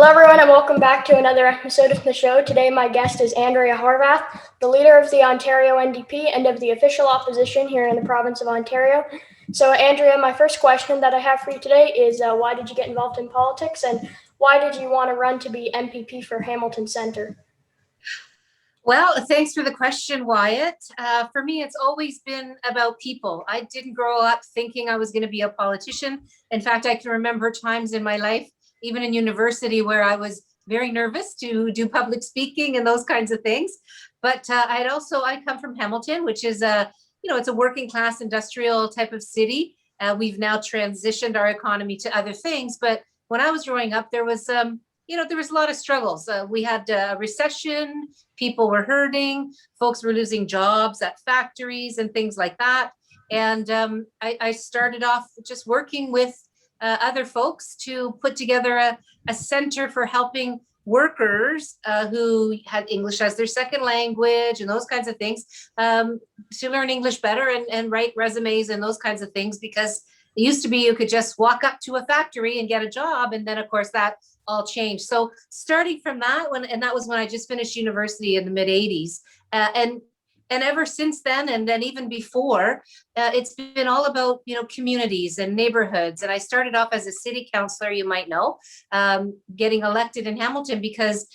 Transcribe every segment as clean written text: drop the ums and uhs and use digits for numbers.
Hello, everyone, and welcome back to another episode of the show. Today, my guest is Andrea Horwath, the leader of the Ontario NDP and of the official opposition here in the province of Ontario. So, Andrea, my first question that I have for you today is why did you get involved in politics, and why did you want to run to be MPP for Hamilton Centre? Well, thanks for the question, Wyatt. For me, it's always been about people. I didn't grow up thinking I was going to be a politician. In fact, I can remember times in my life, even in university, where I was very nervous to do public speaking and those kinds of things. But I come from Hamilton, which is it's a working class industrial type of city. We've now transitioned our economy to other things. But when I was growing up, there was there was a lot of struggles. We had a recession, people were hurting, folks were losing jobs at factories and things like that. And I started off just working with other folks to put together a center for helping workers who had English as their second language and those kinds of things to learn English better and write resumes and those kinds of things, because it used to be you could just walk up to a factory and get a job. And then, of course, that all changed. So starting from that that was when I just finished university in the mid 80s. And ever since then, and then even before, it's been all about, communities and neighborhoods. And I started off as a city councillor, you might know, getting elected in Hamilton because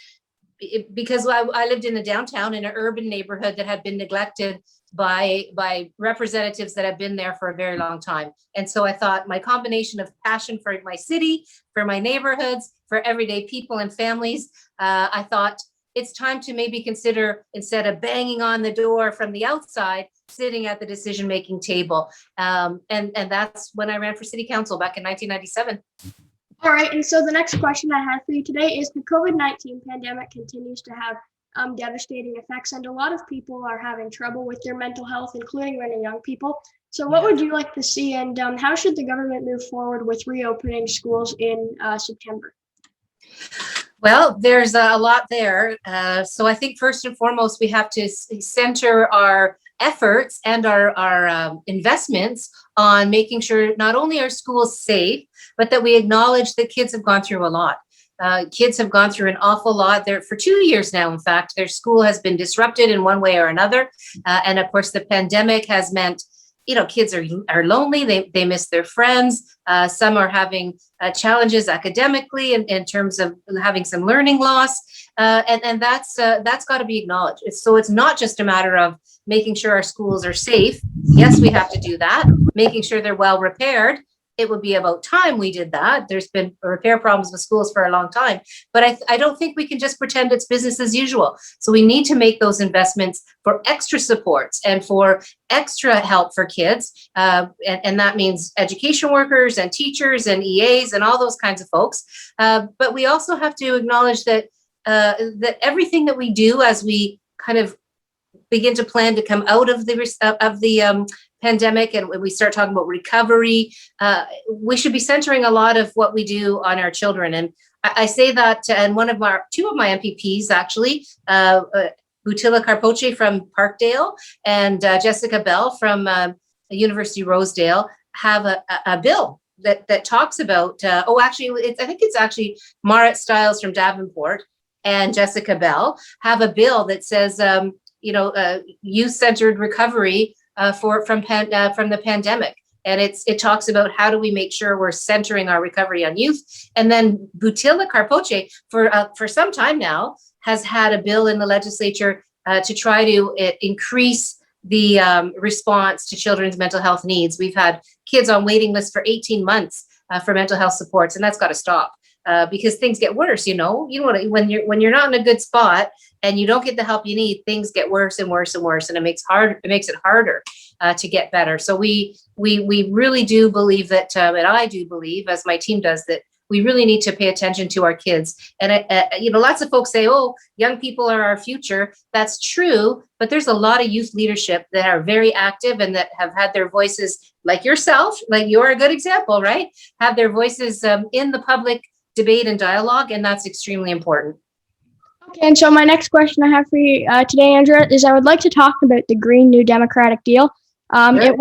I lived in the downtown in an urban neighborhood that had been neglected by representatives that have been there for a very long time. And so I thought my combination of passion for my city, for my neighborhoods, for everyday people and families, I thought it's time to maybe consider, instead of banging on the door from the outside, sitting at the decision-making table. And that's when I ran for city council back in 1997. All right, and so the next question I have for you today is the COVID-19 pandemic continues to have devastating effects, and a lot of people are having trouble with their mental health, including many young people. So what would you like to see, and how should the government move forward with reopening schools in September? Well, there's a lot there. So I think first and foremost, we have to center our efforts and our investments on making sure not only are schools safe, but that we acknowledge that kids have gone through a lot. Kids have gone through an awful lot. There for 2 years now, in fact, their school has been disrupted in one way or another. And of course, the pandemic has meant, kids are lonely. They miss their friends. Some are having challenges academically in terms of having some learning loss. And that's got to be acknowledged. So it's not just a matter of making sure our schools are safe. Yes, we have to do that. Making sure they're well repaired. It would be about time we did that. There's been repair problems with schools for a long time, but I don't think we can just pretend it's business as usual. So we need to make those investments for extra supports and for extra help for kids. And that means education workers and teachers and EAs and all those kinds of folks. But we also have to acknowledge that everything that we do as we kind of begin to plan to come out of the pandemic, and when we start talking about recovery, we should be centering a lot of what we do on our children. And I say that, and two of my MPPs actually, Butila Carpoche from Parkdale and Jessica Bell from University Rosedale, have a bill that talks about. I think it's actually Marit Stiles from Davenport and Jessica Bell have a bill that says, youth-centered recovery from the pandemic. And it talks about how do we make sure we're centering our recovery on youth. And then Butila Carpoche, for some time now, has had a bill in the legislature to try to increase the response to children's mental health needs. We've had kids on waiting lists for 18 months for mental health supports, and that's got to stop. Because things get worse, when you're not in a good spot and you don't get the help you need, things get worse and worse and worse, and it makes it harder to get better. So we really do believe that, and I do believe, as my team does, that we really need to pay attention to our kids. And lots of folks say, "Oh, young people are our future." That's true, but there's a lot of youth leadership that are very active and that have had their voices, like yourself, like you're a good example, right? Have their voices in the public debate and dialogue, and that's extremely important. Okay, and so my next question I have for you today, Andrea, is I would like to talk about the Green New Democratic deal. Sure. It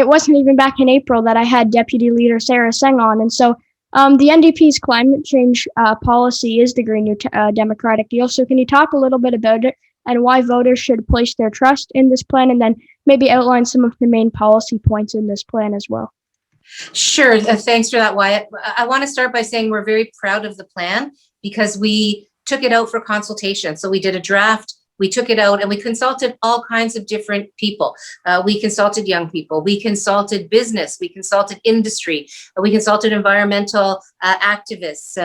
wasn't even back in April that I had Deputy Leader Sarah Seng on, and so The NDP's climate change policy is the Green New Democratic Deal. So can you talk a little bit about it and why voters should place their trust in this plan, and then maybe outline some of the main policy points in this plan as well? Sure. Thanks for that, Wyatt. I want to start by saying we're very proud of the plan because we took it out for consultation. So we did a draft, we took it out, and we consulted all kinds of different people. We consulted young people, we consulted business, we consulted industry, we consulted environmental activists.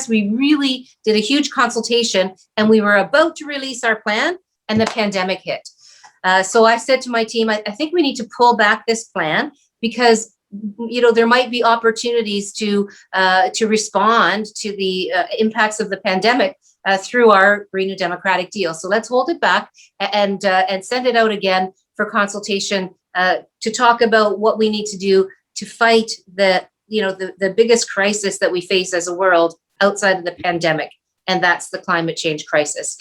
We really did a huge consultation, and we were about to release our plan, and the pandemic hit. So I said to my team, I think we need to pull back this plan because there might be opportunities to respond to the impacts of the pandemic through our Green New Democratic Deal. So let's hold it back and send it out again for consultation to talk about what we need to do to fight the biggest crisis that we face as a world outside of the pandemic. And that's the climate change crisis.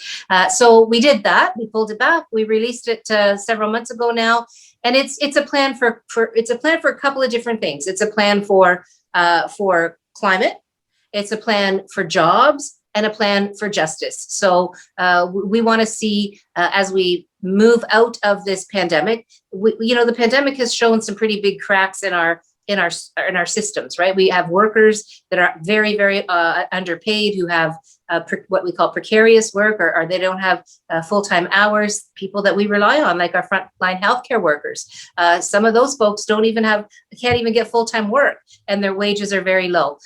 So we did that. We pulled it back. We released it several months ago now, and it's a plan for a couple of different things. It's a plan for climate. It's a plan for jobs and a plan for justice. So we want to see as we move out of this pandemic. The pandemic has shown some pretty big cracks in our systems, right? We have workers that are very, very underpaid, who have what we call precarious work, or they don't have full-time hours. People that we rely on, like our frontline healthcare workers, some of those folks can't even get full-time work, and their wages are very low.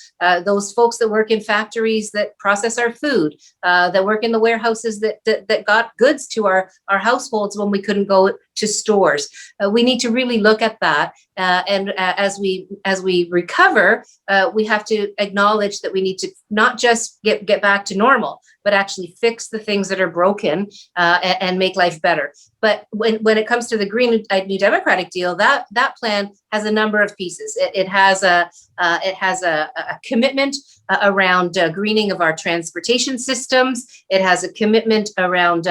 Those folks that work in factories that process our food, that work in the warehouses that got goods to our households when we couldn't go to stores. We need to really look at that, and as we recover, we have to acknowledge that we need to not just get back to normal, but actually fix the things that are broken and make life better. But when it comes to the Green New Democratic Deal, that plan has a number of pieces. It has a commitment around greening of our transportation systems. It has a commitment around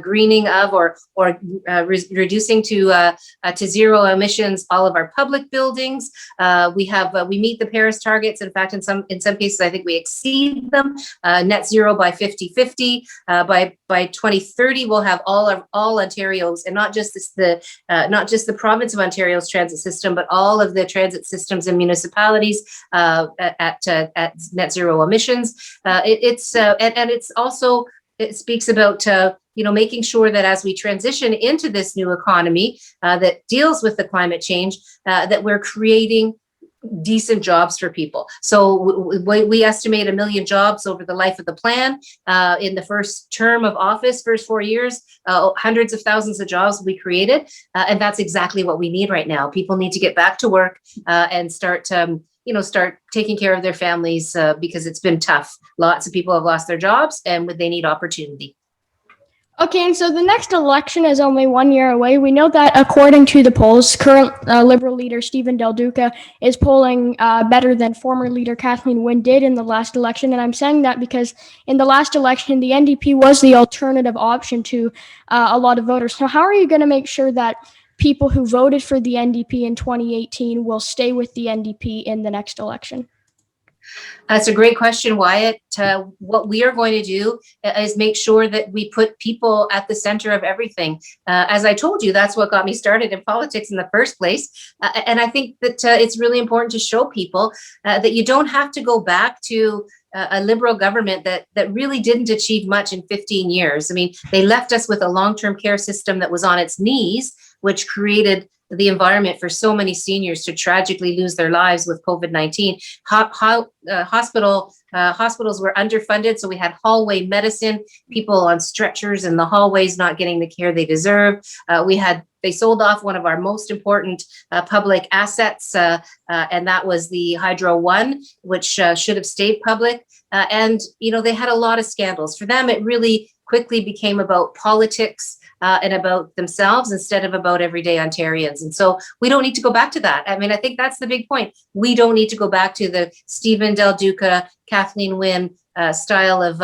greening of or reducing to zero emissions all of our public buildings. We meet the Paris targets. In fact, in some cases, I think we exceed them. Net zero by 2050. By 2030, we'll have all Ontario's, and not just the province of Ontario's transit system, but all of the transit systems and municipalities at net zero emissions. It speaks about making sure that as we transition into this new economy that deals with the climate change, that we're creating decent jobs for people. So we estimate 1 million jobs over the life of the plan. In the first term of office, first 4 years, hundreds of thousands of jobs will be created. And that's exactly what we need right now. People need to get back to work and start taking care of their families because it's been tough. Lots of people have lost their jobs and they need opportunity. Okay, and so the next election is only 1 year away. We know that according to the polls, current Liberal leader Stephen Del Duca is polling better than former leader Kathleen Wynne did in the last election. And I'm saying that because in the last election, the NDP was the alternative option to a lot of voters. So how are you going to make sure that people who voted for the NDP in 2018 will stay with the NDP in the next election? That's a great question, Wyatt. What we are going to do is make sure that we put people at the center of everything. As I told you, that's what got me started in politics in the first place. And I think that it's really important to show people that you don't have to go back to a Liberal government that really didn't achieve much in 15 years. I mean, they left us with a long-term care system that was on its knees, which created the environment for so many seniors to tragically lose their lives with COVID-19. Hospitals were underfunded, so we had hallway medicine, people on stretchers in the hallways not getting the care they deserve. They sold off one of our most important public assets, and that was the Hydro One, which should have stayed public. And they had a lot of scandals. For them, it really quickly became about politics and about themselves instead of about everyday Ontarians. And so we don't need to go back to that. I mean, I think that's the big point. We don't need to go back to the Stephen Del Duca, Kathleen Wynne style of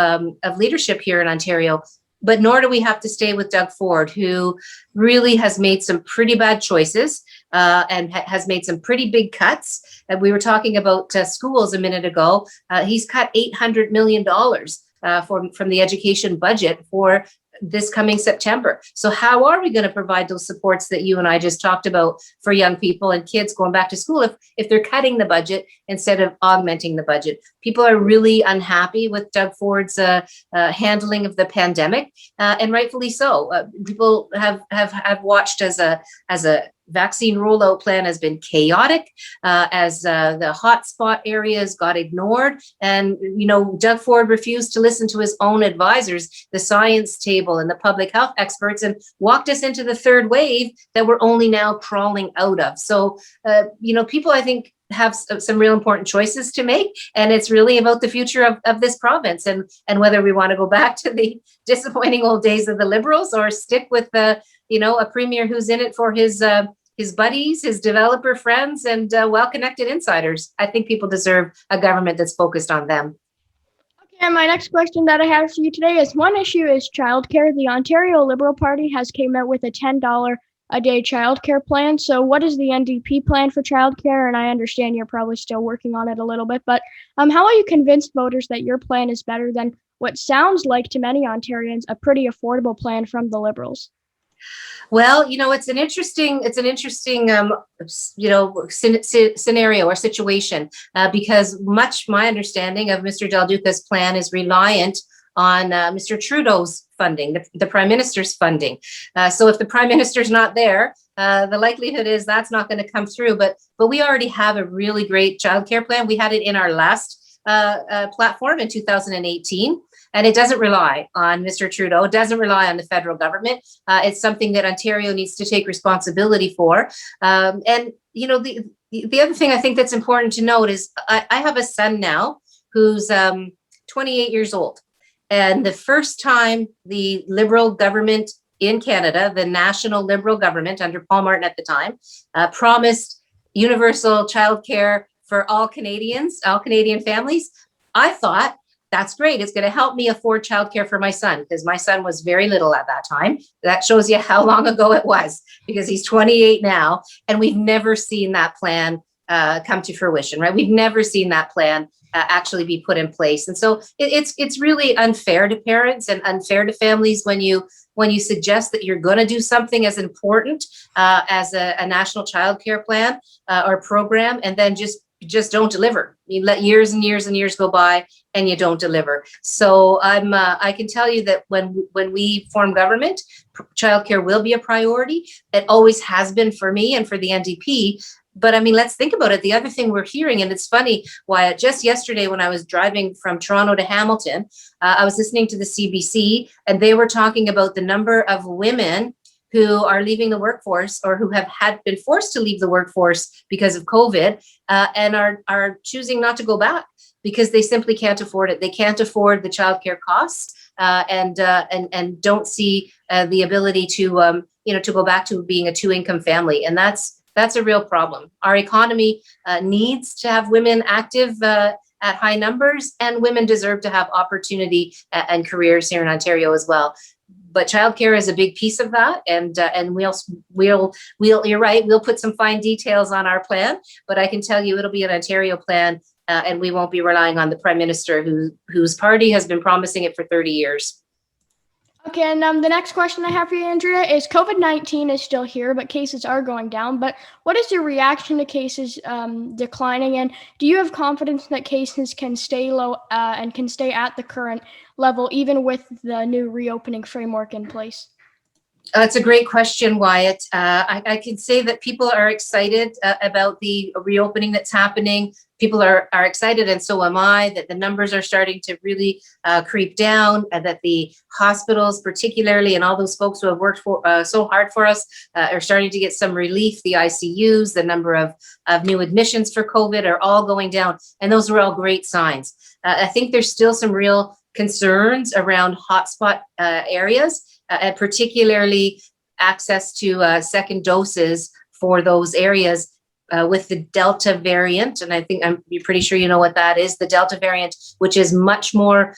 leadership here in Ontario. but nor do we have to stay with Doug Ford, who really has made some pretty bad choices and has made some pretty big cuts. And we were talking about schools a minute ago. He's cut $800 million from the education budget for this coming September. So how are we going to provide those supports that you and I just talked about for young people and kids going back to school if they're cutting the budget instead of augmenting the budget? People are really unhappy with Doug Ford's handling of the pandemic, and rightfully so. People have watched as a vaccine rollout plan has been chaotic, as the hotspot areas got ignored. And, Doug Ford refused to listen to his own advisors, the science table and the public health experts, and walked us into the third wave that we're only now crawling out of. So, people, I think, have some real important choices to make. And it's really about the future of this province and whether we want to go back to the disappointing old days of the Liberals or stick with a premier who's in it for his buddies, his developer friends, and well-connected insiders. I think people deserve a government that's focused on them. Okay, and my next question that I have for you today is, one issue is childcare. The Ontario Liberal Party has came out with a $10 a day childcare plan. So what is the NDP plan for childcare? And I understand you're probably still working on it a little bit, but how will you convince voters that your plan is better than what sounds like to many Ontarians a pretty affordable plan from the Liberals? Well, it's an interesting scenario or situation, because my understanding of Mr. Del Duca's plan is reliant on Mr. Trudeau's funding, the Prime Minister's funding. So if the Prime Minister's not there, the likelihood is that's not going to come through. But we already have a really great childcare plan. We had it in our last platform in 2018. And it doesn't rely on Mr. Trudeau. It doesn't rely on the federal government. It's something that Ontario needs to take responsibility for. And the other thing I think that's important to note is I have a son now who's 28 years old. And the first time the Liberal government in Canada, the national Liberal government under Paul Martin at the time, promised universal childcare for all Canadian families, I thought, that's great. It's going to help me afford childcare for my son, because my son was very little at that time. That shows you how long ago it was, because he's 28 now, and we've never seen that plan come to fruition, right? We've never seen that plan actually be put in place. And so it's really unfair to parents and unfair to families when you suggest that you're going to do something as important as a national childcare plan or program, and then just don't deliver. You let years and years and years go by and you don't deliver. So I can tell you that when we form government, childcare will be a priority. It always has been for me and for the NDP. But let's think about it. The other thing we're hearing, and it's funny, Wyatt, just yesterday when I was driving from Toronto to Hamilton, I was listening to the CBC, and they were talking about the number of women who are leaving the workforce or who had been forced to leave the workforce because of COVID, and are choosing not to go back because they simply can't afford it. They can't afford the childcare costs, and don't see the ability to go back to being a two-income family, and that's a real problem. Our economy needs to have women active at high numbers, and women deserve to have opportunity and careers here in Ontario as well. But childcare is a big piece of that, and we'll you're right, we'll put some fine details on our plan, but I can tell you it'll be an Ontario plan, and we won't be relying on the Prime Minister whose party has been promising it for 30 years. Okay, and the next question I have for you, Andrea, is COVID-19 is still here, but cases are going down. But what is your reaction to cases declining? And do you have confidence that cases can stay low and can stay at the current level, even with the new reopening framework in place? It's a great question, Wyatt. I can say that people are excited about the reopening that's happening. People are excited, and so am I, that the numbers are starting to really creep down, and that the hospitals particularly, and all those folks who have worked so hard for us are starting to get some relief. The ICUs, the number of new admissions for COVID are all going down, and those are all great signs. I think there's still some real concerns around hotspot areas, and particularly access to second doses for those areas. with the Delta variant, and I think you're pretty sure you know what that is. The Delta variant, which is much more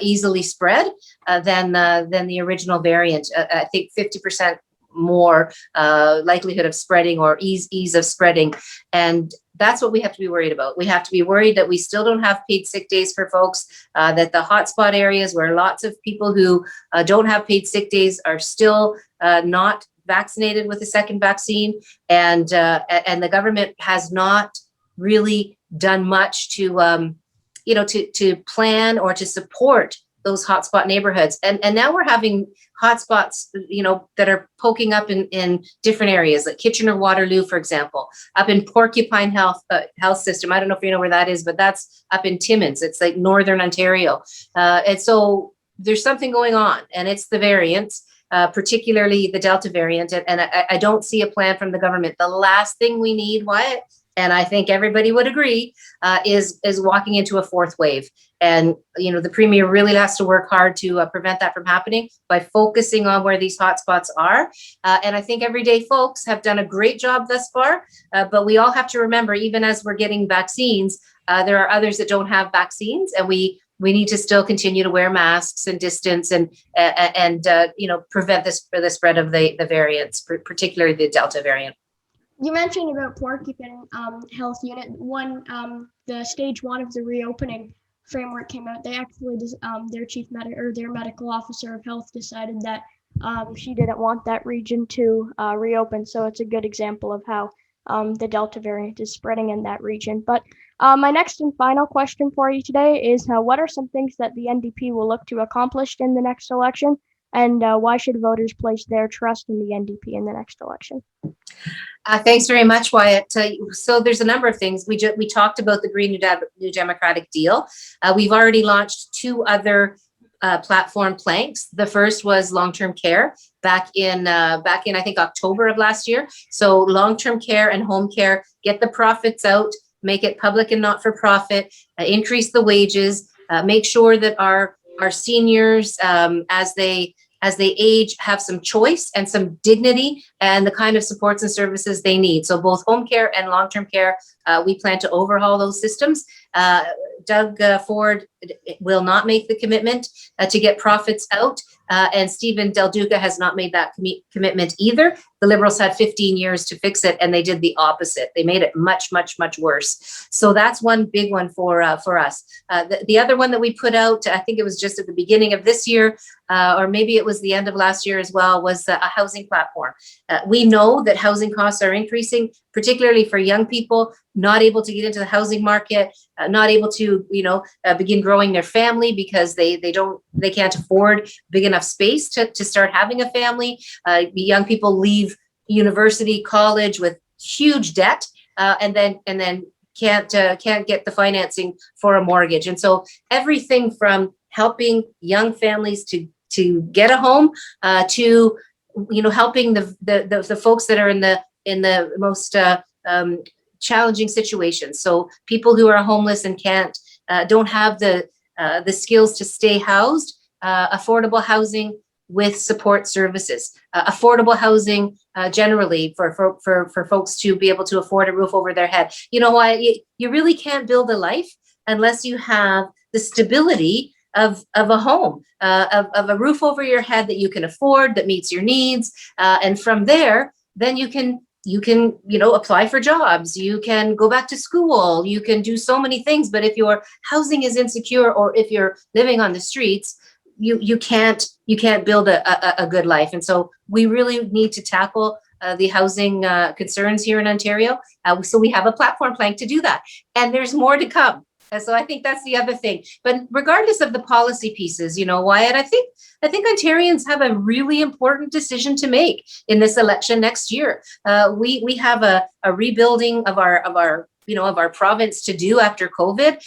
easily spread than the original variant. I think 50% more likelihood of spreading or ease of spreading, and that's what we have to be worried about. We have to be worried that we still don't have paid sick days for folks, that the hotspot areas where lots of people who don't have paid sick days are still not vaccinated with a second vaccine, and the government has not really done much to to plan or to support those hotspot neighborhoods. And now we're having hotspots, that are poking up in different areas, like Kitchener-Waterloo, for example, up in Porcupine Health System. I don't know if you know where that is, but that's up in Timmins. It's like Northern Ontario. And so there's something going on, and it's the variants, particularly the Delta variant. And I don't see a plan from the government. The last thing we need, Wyatt, and I think everybody would agree, is walking into a fourth wave. And, the Premier really has to work hard to prevent that from happening by focusing on where these hotspots are. And I think everyday folks have done a great job thus far, but we all have to remember, even as we're getting vaccines, there are others that don't have vaccines, and we need to still continue to wear masks and distance and prevent the spread of the variants, particularly the Delta variant. You mentioned about Porcupine Health Unit. The stage 1 of the reopening framework came out. They actually, their medical officer of health decided that she didn't want that region to reopen. So it's a good example of how the Delta variant is spreading in that region. But my next and final question for you today is, what are some things that the NDP will look to accomplish in the next election? And why should voters place their trust in the NDP in the next election? Thanks very much, Wyatt. So there's a number of things. We talked about the Green New Democratic Deal. We've already launched 2 other platform planks. The first was long-term care back in I think October of last year. So long-term care and home care, get the profits out, make it public and not for profit, increase the wages, make sure that our seniors, as they age, have some choice and some dignity and the kind of supports and services they need. So both home care and long-term care, we plan to overhaul those systems. Doug Ford will not make the commitment to get profits out, and Stephen Del Duca has not made that commitment either. The Liberals had 15 years to fix it, and they did the opposite. They made it much, much, much worse. So that's one big one for us. The other one that we put out, I think it was just at the beginning of this year, or maybe it was the end of last year as well, was a housing platform. We know that housing costs are increasing, particularly for young people, not able to get into the housing market, not able to, begin growing their family because they can't afford big enough space to start having a family. Young people leave university, college with huge debt, and then can't get the financing for a mortgage. And so everything from helping young families to get a home, to helping the folks that are in the most challenging situations. So people who are homeless and don't have the skills to stay housed, affordable housing with support services, affordable housing generally for folks to be able to afford a roof over their head. You know why? You really can't build a life unless you have the stability of a home, of a roof over your head that you can afford, that meets your needs, and from there, then you can apply for jobs, you can go back to school, you can do so many things. But if your housing is insecure, or if you're living on the streets, you can't build a good life. And so we really need to tackle the housing concerns here in Ontario. So we have a platform plank to do that, and there's more to come. So I think that's the other thing. But regardless of the policy pieces, Wyatt, I think Ontarians have a really important decision to make in this election next year. We have a rebuilding of our province to do after COVID.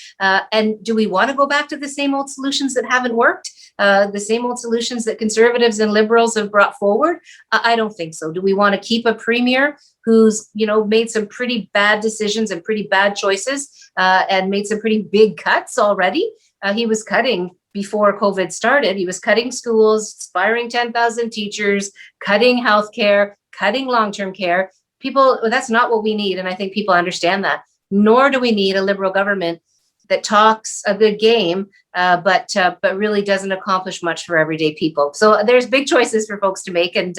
And do we want to go back to the same old solutions that haven't worked? The same old solutions that Conservatives and Liberals have brought forward? I don't think so. Do we want to keep a Premier who's, made some pretty bad decisions and pretty bad choices, and made some pretty big cuts already? He was cutting before COVID started. He was cutting schools, firing 10,000 teachers, cutting healthcare, cutting long-term care. people, that's not what we need. And I think people understand that. Nor do we need a Liberal government that talks a good game, but really doesn't accomplish much for everyday people. So there's big choices for folks to make. And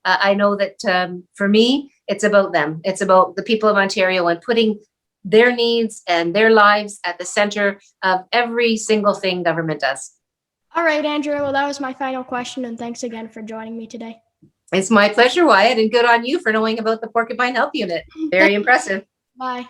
I know that for me, it's about them. It's about the people of Ontario and putting their needs and their lives at the center of every single thing government does. All right, Andrea. Well, that was my final question, and thanks again for joining me today. It's my pleasure, Wyatt, and good on you for knowing about the Porcupine Health Unit. Very impressive. Bye.